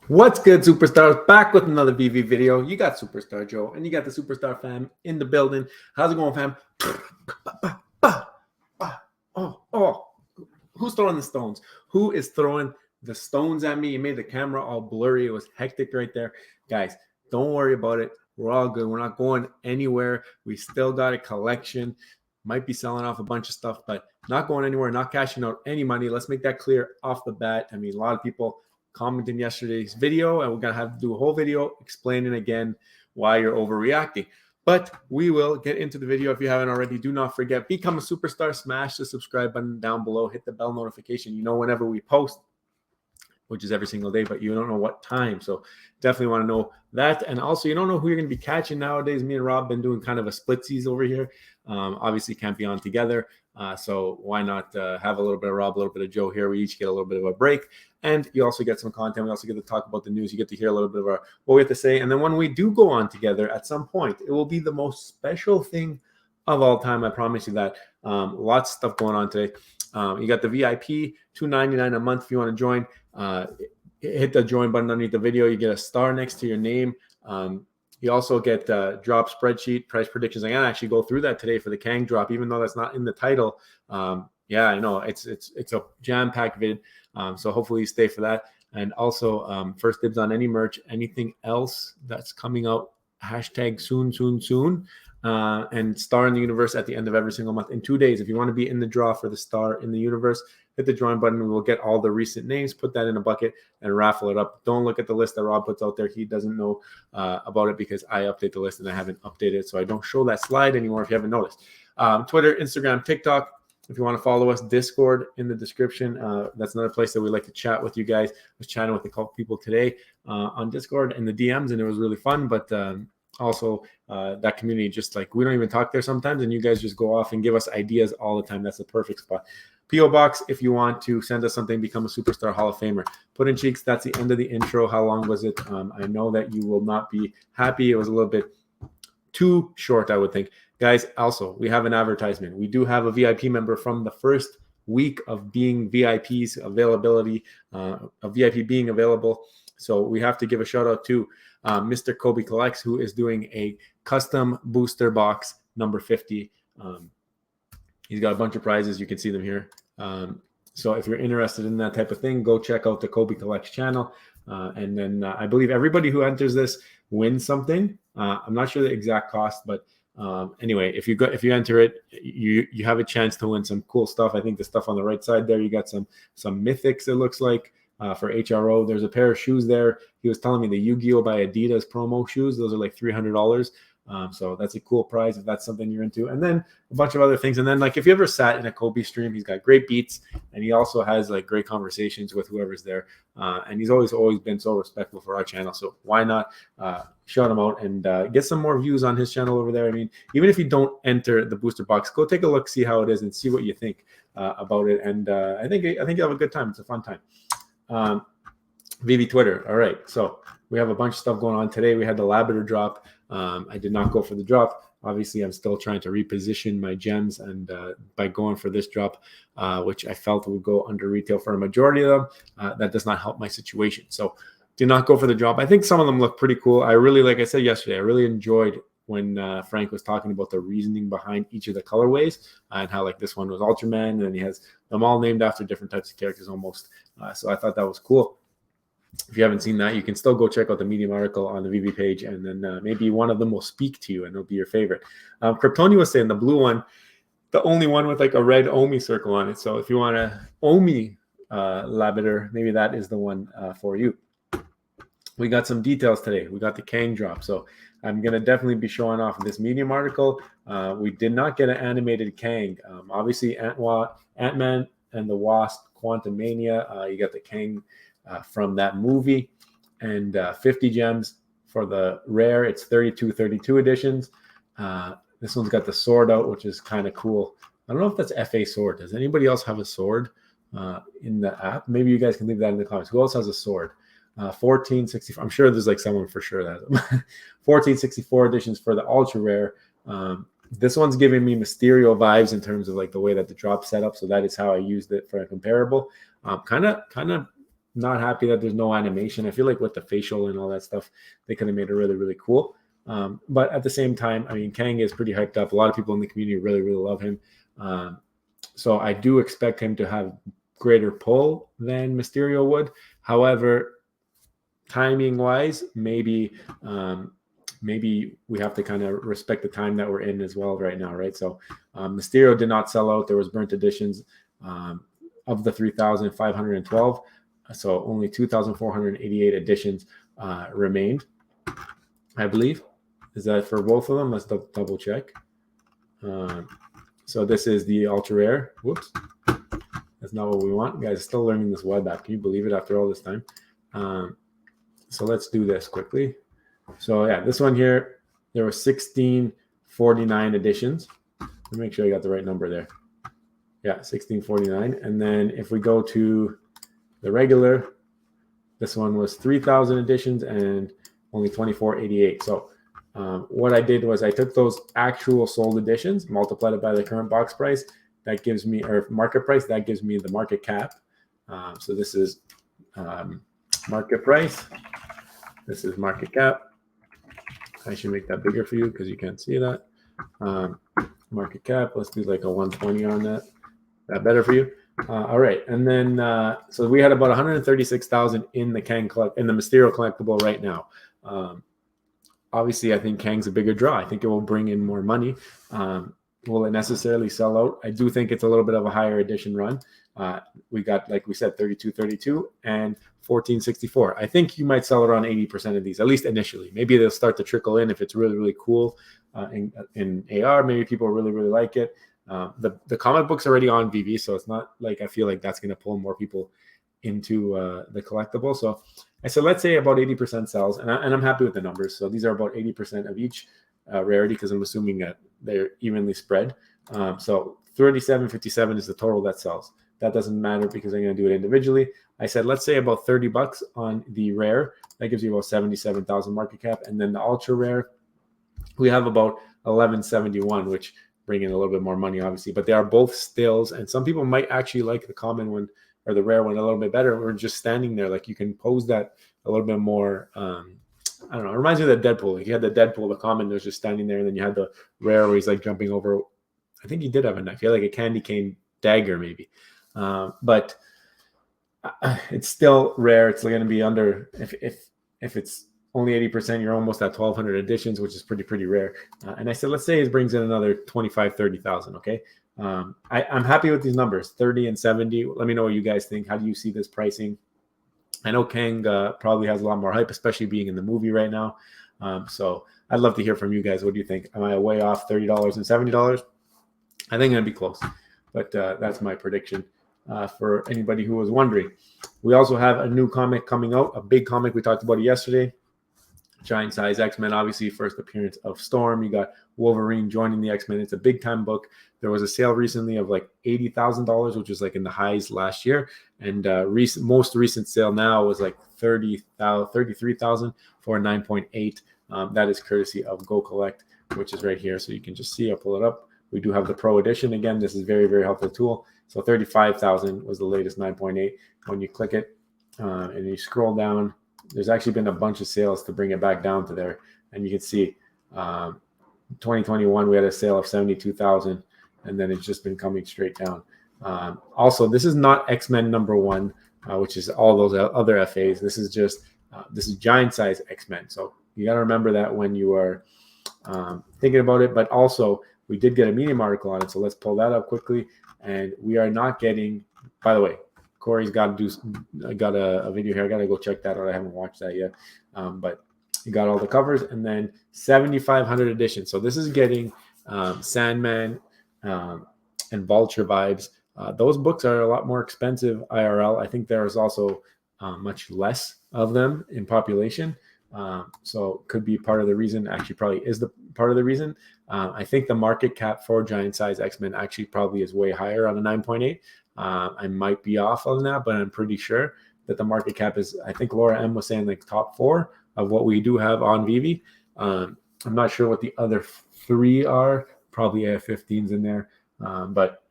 What's good, superstars? Back with another Veve video. You got Superstar Joe and you got the Superstar fam in the building. How's it going, fam? Oh, who's throwing the stones? Who is throwing the stones at me? You made the camera all blurry. It was hectic right there. Guys, don't worry about it. We're all good. We're not going anywhere. We still got a collection. Might be selling off a bunch of stuff, but not going anywhere, not cashing out any money. Let's make that clear off the bat. I mean, a lot of people commenting yesterday's video, and we're going to have to do a whole video explaining again why you're overreacting. But we will get into the video. If you haven't already, do not forget, become a superstar, smash the subscribe button down below, hit the bell notification. You know whenever we post, which is every single day, but you don't know what time. So definitely want to know that. And also, you don't know who you're going to be catching nowadays. Me and Rob been doing kind of a splitsies over here. Obviously can't be on together. So why not have a little bit of Rob, a little bit of Joe here. We each get a little bit of a break. And you also get some content. We also get to talk about the news. You get to hear a little bit of what we have to say. And then when we do go on together at some point, it will be the most special thing of all time. I promise you that. Lots of stuff going on today. You got the VIP, $2.99 a month if you want to join. Hit the join button underneath the video. You get a star next to your name. You also get drop spreadsheet, price predictions. I'm gonna actually go through that today for the Kang drop, even though that's not in the title. Yeah, I know it's a jam-packed vid. So hopefully you stay for that. And also first dibs on any merch, anything else that's coming out. Hashtag soon. And star in the universe at the end of every single month in 2 days. If you want to be in the draw for the star in the universe, hit the join button. We will get all the recent names, put that in a bucket, and raffle it up. Don't look at the list that Rob puts out there. He doesn't know about it because I update the list and I haven't updated it. So I don't show that slide anymore if you haven't noticed. Twitter, Instagram, TikTok. If you want to follow us, Discord in the description. That's another place that we like to chat with you guys. I was chatting with a couple people today on Discord in the DMs, and it was really fun. But also that community, just like we don't even talk there sometimes, and you guys just go off and give us ideas all the time. That's the perfect spot. P.O. Box, if you want to send us something, become a Superstar Hall of Famer. Put in cheeks, that's the end of the intro. How long was it? I know that you will not be happy. It was a little bit too short, I would think. Guys, also, we have an advertisement. We do have a VIP member from the first week of being VIPs, availability, of VIP being available. So we have to give a shout out to Mr. Kobe Collects, who is doing a custom booster box number 50. He's got a bunch of prizes. You can see them here. So if you're interested in that type of thing, go check out the Kobe Collects channel. And then I believe everybody who enters this wins something. I'm not sure the exact cost, but anyway, if you enter it, you have a chance to win some cool stuff. I think the stuff on the right side there, you got some mythics, it looks like. For HRO, there's a pair of shoes there. He was telling me the Yu-Gi-Oh by Adidas promo shoes. Those are like $300. So that's a cool prize if that's something you're into. And then a bunch of other things. And then like if you ever sat in a Kobe stream, he's got great beats, and he also has like great conversations with whoever's there. And he's always been so respectful for our channel. So why not shout him out and get some more views on his channel over there? I mean, even if you don't enter the booster box, go take a look, see how it is, and see what you think about it. And I think you'll have a good time. It's a fun time. Veve Twitter. All right. So we have a bunch of stuff going on today. We had the Lavander drop. I did not go for the drop. Obviously, I'm still trying to reposition my gems, and by going for this drop, which I felt would go under retail for a majority of them, that does not help my situation. So did not go for the drop. I think some of them look pretty cool. I really, like I said yesterday, I really enjoyed when Frank was talking about the reasoning behind each of the colorways and how like this one was Ultraman, and he has them all named after different types of characters almost. So I thought that was cool. If you haven't seen that, you can still go check out the Medium article on the Veve page, and then maybe one of them will speak to you and it'll be your favorite. Kryptoni was saying the blue one, the only one with like a red Omi circle on it. So if you want a Omi Lavander, maybe that is the one for you. We got some details today. We got the Kang drop. So I'm going to definitely be showing off this Medium article. We did not get an animated Kang. Obviously, Ant-Man and the Wasp, Quantumania. You got the Kang from that movie, and 50 gems for the rare. It's 32 editions. This one's got the sword out, which is kind of cool. I don't know if that's FA sword. Does anybody else have a sword in the app? Maybe you guys can leave that in the comments. Who else has a sword? 1464. I'm sure there's like someone for sure that 1464 editions for the ultra rare. This one's giving me Mysterio vibes in terms of like the way that the drop set up. So that is how I used it for a comparable. Kind of not happy that there's no animation. I feel like with the facial and all that stuff, they could have made it really, really cool. But at the same time, I mean, Kang is pretty hyped up. A lot of people in the community really, really love him. So I do expect him to have greater pull than Mysterio would. However, timing wise, maybe we have to kind of respect the time that we're in as well right now, right? So Mysterio did not sell out. There was burnt editions of the 3,512. So only 2,488 editions remained, I believe. Is that for both of them? Let's double check. So this is the ultra rare. Whoops. That's not what we want. Guys, still learning this web app. Can you believe it after all this time? So let's do this quickly. So yeah, this one here, there were 1,649 editions. Let me make sure I got the right number there. Yeah, 1,649. And then if we go to the regular, this one was 3,000 editions and only 2,488. So what I did was I took those actual sold editions, multiplied it by the current box price. That gives me, or market price, that gives me the market cap. So this is market price. This is market cap. I should make that bigger for you because you can't see that. Market cap, let's do like a 120 on that. That better for you? All right, and then so we had about 136,000 in the Kang in the Mysterio collectible right now. Obviously, I think Kang's a bigger draw. I think it will bring in more money. Will it necessarily sell out? I do think it's a little bit of a higher edition run. We got, like we said, 3232 and 1464. I think you might sell around 80% of these, at least initially. Maybe they'll start to trickle in if it's really, really cool in AR. Maybe people really, really like it. The comic book's already on Veve, so it's not like I feel like that's going to pull more people into the collectible. So I said, let's say about 80% sells, and I'm happy with the numbers. So these are about 80% of each rarity because I'm assuming that they're evenly spread. So 37.57 is the total that sells. That doesn't matter because I'm going to do it individually. I said, let's say about $30 on the rare. That gives you about 77,000 market cap. And then the ultra rare, we have about 1171, which bring in a little bit more money, obviously. But they are both stills. And some people might actually like the common one or the rare one a little bit better. We're just standing there. Like you can pose that a little bit more. I don't know. It reminds me of the Deadpool. Like you had the Deadpool, the common, was just standing there. And then you had the rare where he's like jumping over. I think he did have a knife. He had like a candy cane dagger maybe. But it's still rare. It's going to be under, if it's only 80%, you're almost at 1,200 editions, which is pretty rare. And I said, let's say it brings in another 25, 30,000. Okay. I'm happy with these numbers, 30 and 70. Let me know what you guys think. How do you see this pricing? I know Kang probably has a lot more hype, especially being in the movie right now. So I'd love to hear from you guys. What do you think? Am I way off $30 and $70? I think I'm going to be close, but that's my prediction. For anybody who was wondering, we also have a new comic coming out, a big comic. We talked about it yesterday. Giant size X-Men, obviously first appearance of Storm. You got Wolverine joining the X-Men. It's a big time book. There was a sale recently of like $80,000, which was like in the highs last year. And most recent sale now was like $33,000 for 9.8. That is courtesy of Go Collect, which is right here. So you can just see, I'll pull it up. We do have the Pro Edition. Again, this is very, very helpful tool. So 35,000 was the latest 9.8. When you click it and you scroll down, there's actually been a bunch of sales to bring it back down to there. And you can see 2021, we had a sale of 72,000, and then it's just been coming straight down. Also, this is not X-Men #1, which is all those other FAs. This is just, this is giant size X-Men. So you got to remember that when you are thinking about it. But also, we did get a Medium article on it. So let's pull that up quickly. And we are not getting, by the way, Corey's got to do, I got a video here. I got to go check that out. I haven't watched that yet. But you got all the covers and then 7,500 editions. So this is getting Sandman and Vulture vibes. Those books are a lot more expensive IRL. I think there is also much less of them in population. So could be part of the reason, actually probably is the part of the reason. I think the market cap for giant size X-Men actually probably is way higher on a 9.8. I might be off on that, but I'm pretty sure that the market cap is, I think Laura M was saying like top 4 of what we do have on Veve. I'm not sure what the other 3 are. Probably AF-15s in there. But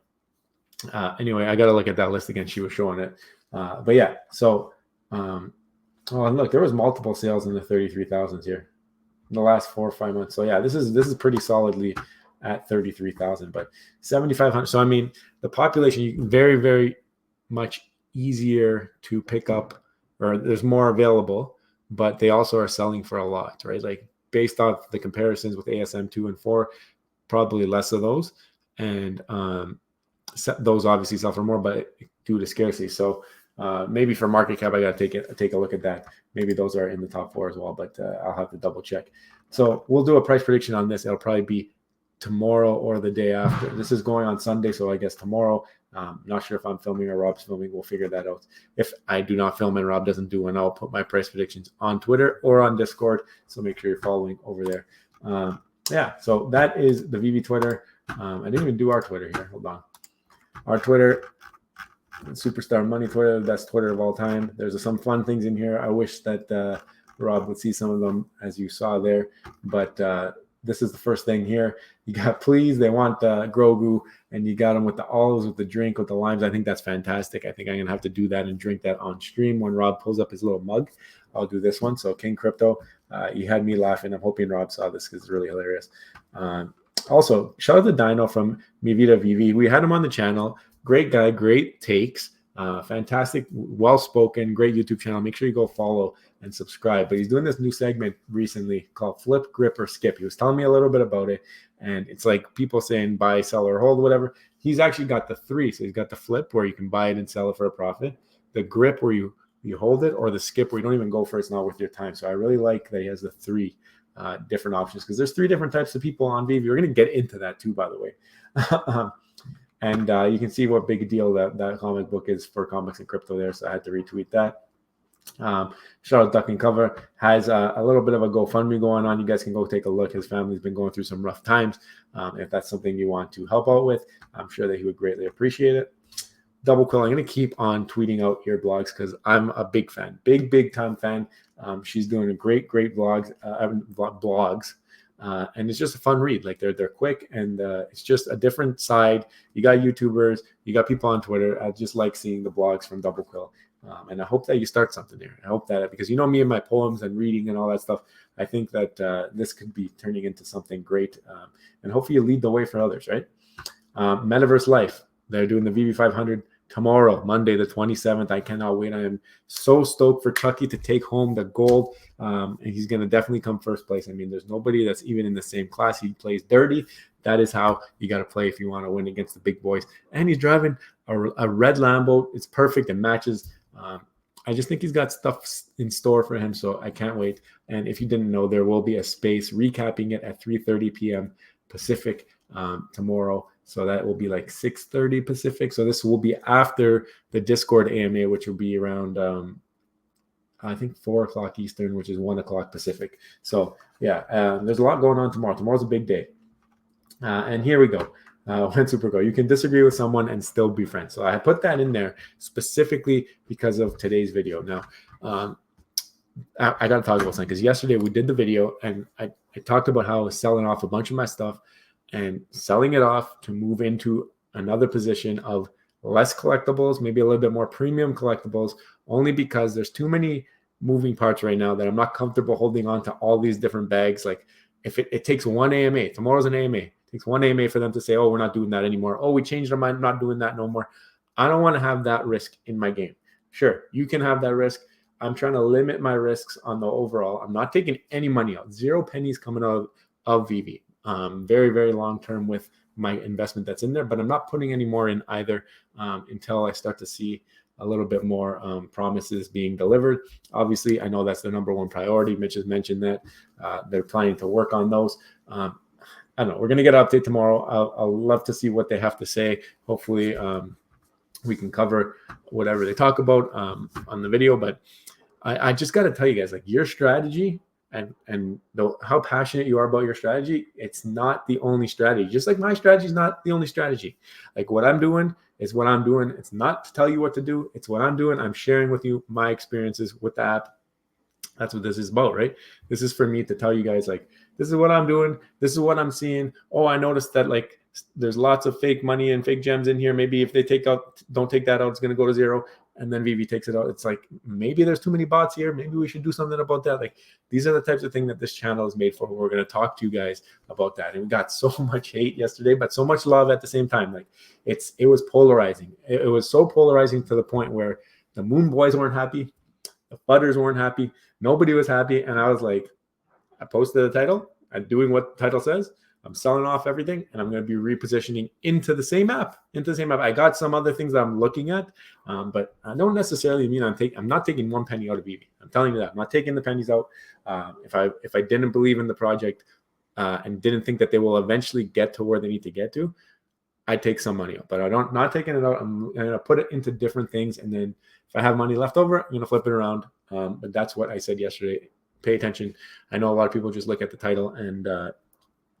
anyway, I got to look at that list again. She was showing it. But yeah, so Oh, and look, there was multiple sales in the 33,000s here in the last 4 or 5 months. So yeah, this is pretty solidly at 33,000, but 7,500. So I mean, the population very, very much easier to pick up, or there's more available, but they also are selling for a lot, right? Like based off the comparisons with ASM 2 and 4, probably less of those, and those obviously sell for more, but due to scarcity. So maybe for market cap, I got to take a look at that. Maybe those are in the top 4 as well, but I'll have to double check. So we'll do a price prediction on this. It'll probably be tomorrow or the day after. This is going on Sunday, so I guess tomorrow. Not sure if I'm filming or Rob's filming. We'll figure that out. If I do not film and Rob doesn't do one, I'll put my price predictions on Twitter or on Discord. So make sure you're following over there. Yeah, so that is the Veve Twitter. I didn't even do our Twitter here. Hold on. Our Twitter, Superstar Money Twitter, the best Twitter of all time. There's some fun things in here. I wish that Rob would see some of them as you saw there. But this is the first thing here. You got please, they want Grogu, and you got them with the olives, with the drink, with the limes. I think that's fantastic. I think I'm going to have to do that and drink that on stream when Rob pulls up his little mug. I'll do this one. So King Crypto, you had me laughing. I'm hoping Rob saw this because it's really hilarious. Also, shout out to Dino from Mi Vida Veve. We had him on the channel. Great guy, great takes. Fantastic, well-spoken, great YouTube channel. Make sure you go follow and subscribe. But he's doing this new segment recently called Flip, Grip, or Skip. He was telling me a little bit about it, and it's like people saying buy, sell, or hold, whatever. He's actually got the 3. So he's got the flip where you can buy it and sell it for a profit, the grip where you hold it, or the skip where you don't even go for it. It's not worth your time. So I really like that he has the 3 different options, because there's 3 different types of people on Veve. We're going to get into that too, by the way. And you can see what big deal that comic book is for comics and crypto there. So I had to retweet that. Shout out Duck and Cover has a little bit of a GoFundMe going on. You guys can go take a look. His family's been going through some rough times. If that's something you want to help out with, I'm sure that he would greatly appreciate it. Double Quill, I'm going to keep on tweeting out your blogs because I'm a big fan, big time fan. She's doing a great vlogs. And it's just a fun read. Like they're quick, and it's just a different side. You got YouTubers, you got people on Twitter. I just like seeing the blogs from Double Quill, and I hope that you start something there. I hope that, because you know me and my poems and reading and all that stuff, I think that this could be turning into something great, and hopefully you lead the way for others, right? Metaverse Life, they're doing the Veve 500 tomorrow, Monday the 27th. I cannot wait. I am so stoked for Chucky to take home the gold, and he's going to definitely come first place. I mean, there's nobody that's even in the same class. He plays dirty. That is how you got to play if you want to win against the big boys. And he's driving a red Lambo. It's perfect and matches. I just think he's got stuff in store for him, so I can't wait. And if you didn't know, there will be a space recapping it at 3:30 p.m. Pacific tomorrow. So that will be like 6:30 Pacific. So this will be after the Discord AMA, which will be around, I think 4 o'clock Eastern, which is 1 o'clock Pacific. So yeah, there's a lot going on tomorrow. Tomorrow's a big day. And here we go. When Super Go, you can disagree with someone and still be friends. So I put that in there specifically because of today's video. Now, I got to talk about something, because yesterday we did the video and I talked about how I was selling off a bunch of my stuff and selling it off to move into another position of less collectibles, maybe a little bit more premium collectibles, only because there's too many moving parts right now that I'm not comfortable holding on to all these different bags. Like if it takes one AMA, tomorrow's an AMA, it takes one AMA for them to say, oh, we're not doing that anymore. Oh, we changed our mind, not doing that no more. I don't want to have that risk in my game. Sure, you can have that risk. I'm trying to limit my risks on the overall. I'm not taking any money out. 0 pennies coming out of Veve. Very, very long term with my investment that's in there, but I'm not putting any more in either until I start to see a little bit more promises being delivered. Obviously, I know that's the number one priority. Mitch has mentioned that they're planning to work on those. I don't know. We're going to get an update tomorrow. I'll love to see what they have to say. Hopefully, we can cover whatever they talk about on the video. But I just got to tell you guys, like, your strategy and how passionate you are about your strategy, it's not the only strategy. Just like my strategy is not the only strategy. Like what I'm doing is what I'm doing. It's not to tell you what to do. It's what I'm doing. I'm sharing with you my experiences with the app. That's what this is about, right? This is for me to tell you guys, like, this is what I'm doing. This is what I'm seeing. Oh, I noticed that, like, there's lots of fake money and fake gems in here. Maybe if they don't take that out, it's going to go to 0. and then Veve takes it out. It's like, maybe there's too many bots here. Maybe we should do something about that. Like, these are the types of things that this channel is made for. We're going to talk to you guys about that. And we got so much hate yesterday, but so much love at the same time. Like, it was polarizing. It was so polarizing to the point where the Moon Boys weren't happy. The Fudders weren't happy. Nobody was happy. And I was like, I posted the title. I'm doing what the title says. I'm selling off everything, and I'm going to be repositioning into the same app. I got some other things that I'm looking at, but I don't necessarily mean I'm not taking one penny out of Veve. I'm telling you that. I'm not taking the pennies out. If I didn't believe in the project and didn't think that they will eventually get to where they need to get to, I'd take some money out. But not taking it out. I'm going to put it into different things, and then if I have money left over, I'm going to flip it around. But that's what I said yesterday. Pay attention. I know a lot of people just look at the title and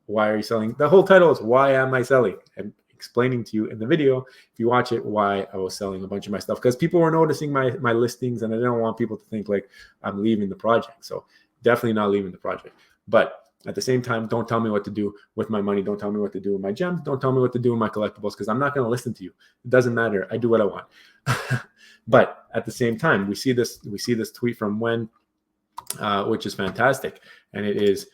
why are you selling? The whole title is why am I selling? I'm explaining to you in the video, if you watch it, why I was selling a bunch of my stuff, because people were noticing my listings, and I didn't want people to think like I'm leaving the project. So definitely not leaving the project. But at the same time, don't tell me what to do with my money. Don't tell me what to do with my gems. Don't tell me what to do with my collectibles, because I'm not going to listen to you. It doesn't matter. I do what I want. But at the same time, we see this tweet from Wen, which is fantastic. And it is,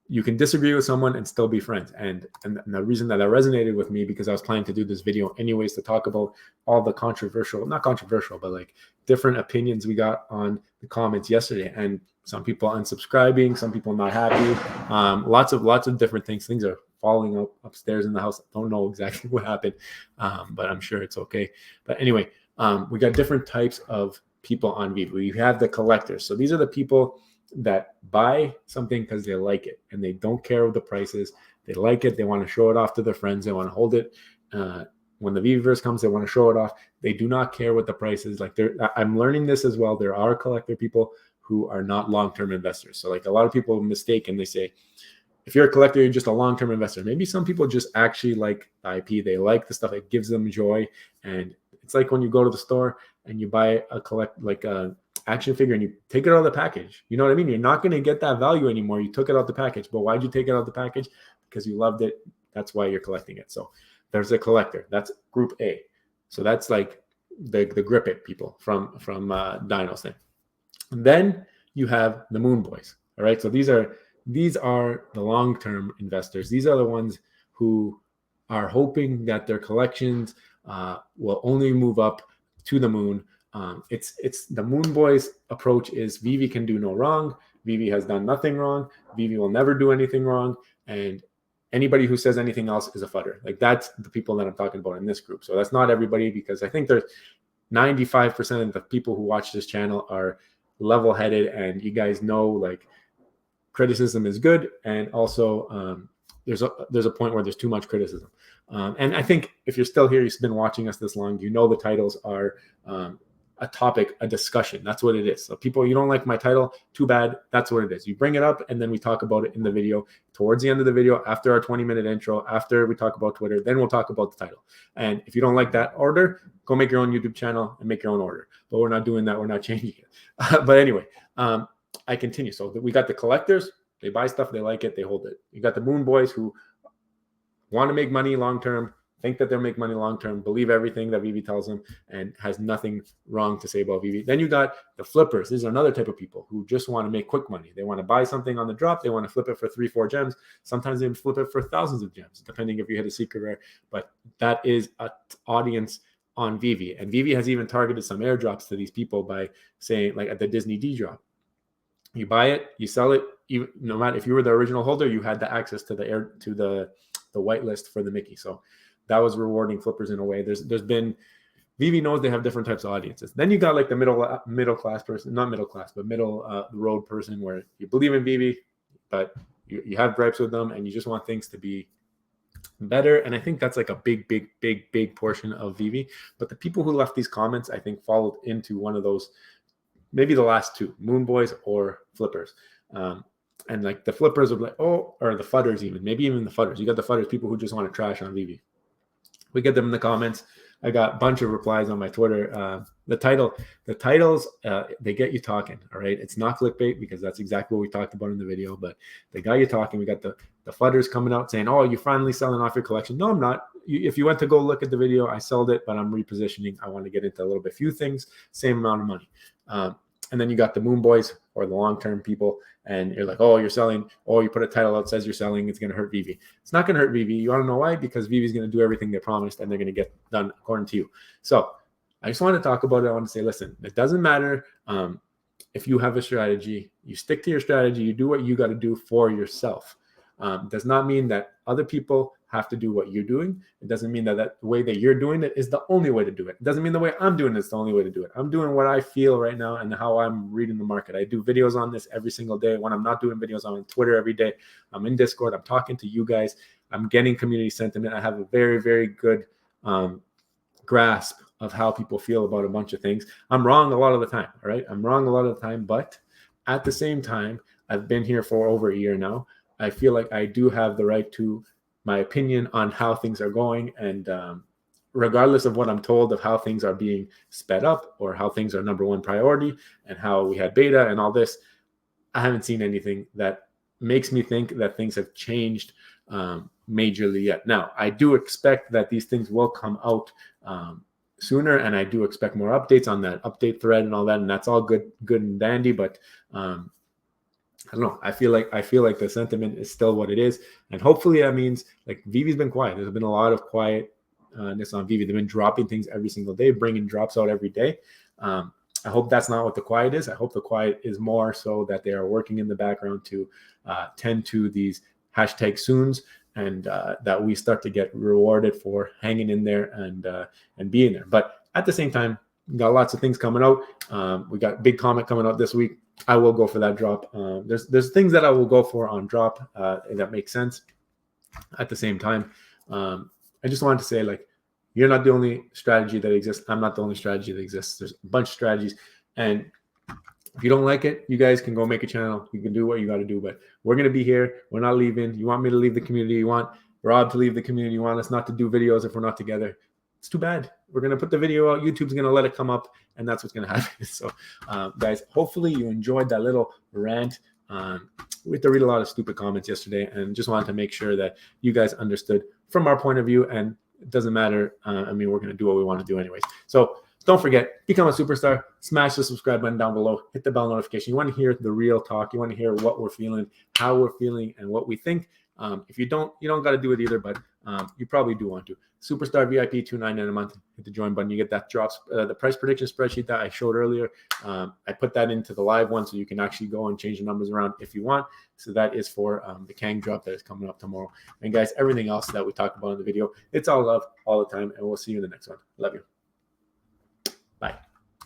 you can disagree with someone and still be friends. And the reason that resonated with me, because I was planning to do this video anyways to talk about all the not controversial, but like different opinions we got on the comments yesterday. And some people unsubscribing, some people not happy, lots of different things. Things are falling up upstairs in the house. I don't know exactly what happened, but I'm sure it's okay. But anyway, we got different types of people on Veve. We have the collectors. So these are the people that buy something because they like it and they don't care what the price is. They like it. They want to show it off to their friends. They want to hold it. When the Veveverse comes, they want to show it off. They do not care what the price is. Like, I'm learning this as well. There are collector people who are not long-term investors. So like a lot of people mistake and they say, if you're a collector, you're just a long-term investor. Maybe some people just actually like the IP. They like the stuff. It gives them joy. And it's like when you go to the store and you buy a action figure and you take it out of the package. You know what I mean? You're not going to get that value anymore. You took it out the package. But why'd you take it out the package? Because you loved it. That's why you're collecting it. So there's a collector. That's group A. So that's like the grip it people from Dino's thing. And then you have the Moon Boys. All right. So these are the long-term investors. These are the ones who are hoping that their collections will only move up to the moon. It's the Moon Boys approach is Veve can do no wrong. Veve has done nothing wrong. Veve will never do anything wrong. And anybody who says anything else is a fudder. Like, that's the people that I'm talking about in this group. So that's not everybody, because I think there's 95% of the people who watch this channel are level-headed, and you guys know, like, criticism is good. And also there's a point where there's too much criticism. And I think if you're still here, you've been watching us this long, you know the titles are a topic, a discussion. That's what it is. So people, you don't like my title, too bad. That's what it is. You bring it up, and then we talk about it in the video. Towards the end of the video, after our 20-minute intro, after we talk about Twitter, then we'll talk about the title. And if you don't like that order, go make your own YouTube channel and make your own order. But we're not doing that. We're not changing it. But anyway, I continue. So we got the collectors. They buy stuff. They like it. They hold it. You got the Moon Boys who want to make money long-term, think that they'll make money long-term, believe everything that Veve tells them, and has nothing wrong to say about Veve. Then you got the flippers. These are another type of people who just want to make quick money. They want to buy something on the drop. They want to flip it for 3-4 gems. Sometimes they flip it for thousands of gems, depending if you hit a secret rare. But that is an audience on Veve. And Veve has even targeted some airdrops to these people by saying, like at the Disney D drop, you buy it, you sell it. No matter if you were the original holder, you had the access to the whitelist for the Mickey. So that was rewarding flippers in a way. There's been, Veve knows they have different types of audiences. Then you got like the middle class person, not middle class, but middle road person, where you believe in Veve, but you have gripes with them and you just want things to be better. And I think that's like a big portion of Veve. But the people who left these comments, I think, followed into one of those, maybe the last two, Moon Boys or flippers. And like the flippers are like, oh, or the fudders even, maybe even the fudders. You got the fudders, people who just want to trash on Veve. We get them in the comments. I got a bunch of replies on my Twitter. The titles, they get you talking, all right? It's not clickbait, because that's exactly what we talked about in the video, but they got you talking. We got the fudders coming out saying, oh, you're finally selling off your collection. No, I'm not. if you went to go look at the video, I sold it, but I'm repositioning. I want to get into a little bit, few things, same amount of money. And then you got the moon boys or the long-term people, and you're like, oh, you're selling. Oh, you put a title out says you're selling. It's going to hurt Veve. It's not going to hurt Veve. You want to know why? Because Veve is going to do everything they promised, and they're going to get done according to you. So I just want to talk about it. I want to say, listen, it doesn't matter if you have a strategy. You stick to your strategy. You do what you got to do for yourself. Does not mean that other people have to do what you're doing. It doesn't mean that the way that you're doing it is the only way to do it. It doesn't mean the way I'm doing it is the only way to do it. I'm doing what I feel right now and how I'm reading the market. I do videos on this every single day. When I'm not doing videos, I'm on Twitter every day. I'm in Discord. I'm talking to you guys. I'm getting community sentiment. I have a very, very good grasp of how people feel about a bunch of things. I'm wrong a lot of the time, all right? I'm wrong a lot of the time, but at the same time, I've been here for over a year now. I feel like I do have the right to my opinion on how things are going. And regardless of what I'm told of how things are being sped up or how things are number one priority and how we had beta and all this, I haven't seen anything that makes me think that things have changed majorly yet. Now, I do expect that these things will come out sooner, and I do expect more updates on that update thread and all that, and that's all good and dandy, but I don't know. I feel like the sentiment is still what it is, and hopefully that means like Veve's been quiet. There's been a lot of quietness on Veve. They've been dropping things every single day, bringing drops out every day. I hope that's not what the quiet is. I hope the quiet is more so that they are working in the background to tend to these hashtag soons, and that we start to get rewarded for hanging in there and being there. But at the same time, we got lots of things coming out. We got big comic coming out this week. I will go for that drop. There's things that I will go for on drop that makes sense. At the same time, I just wanted to say, like, you're not the only strategy that exists. I'm not the only strategy that exists. There's a bunch of strategies, and if you don't like it, you guys can go make a channel. You can do what you got to do, but we're going to be here. We're not leaving. You want me to leave the community? You want Rob to leave the community? You want us not to do videos if we're not together? It's too bad. We're going to put the video out. YouTube's going to let it come up, and that's what's going to happen. So, guys, hopefully you enjoyed that little rant. We had to read a lot of stupid comments yesterday, and just wanted to make sure that you guys understood from our point of view, and it doesn't matter. I mean, we're going to do what we want to do anyways. So don't forget, become a superstar. Smash the subscribe button down below. Hit the bell notification. You want to hear the real talk. You want to hear what we're feeling, how we're feeling, and what we think. If you don't got to do it either, but you probably do want to. Superstar VIP $2.99 a month. Hit the join button. You get that drops the price prediction spreadsheet that I showed earlier. I put that into the live one, so you can actually go and change the numbers around if you want. So that is for the Kang drop that is coming up tomorrow. And guys, everything else that we talked about in the video, it's all love all the time, and we'll see you in the next one. Love you. Bye.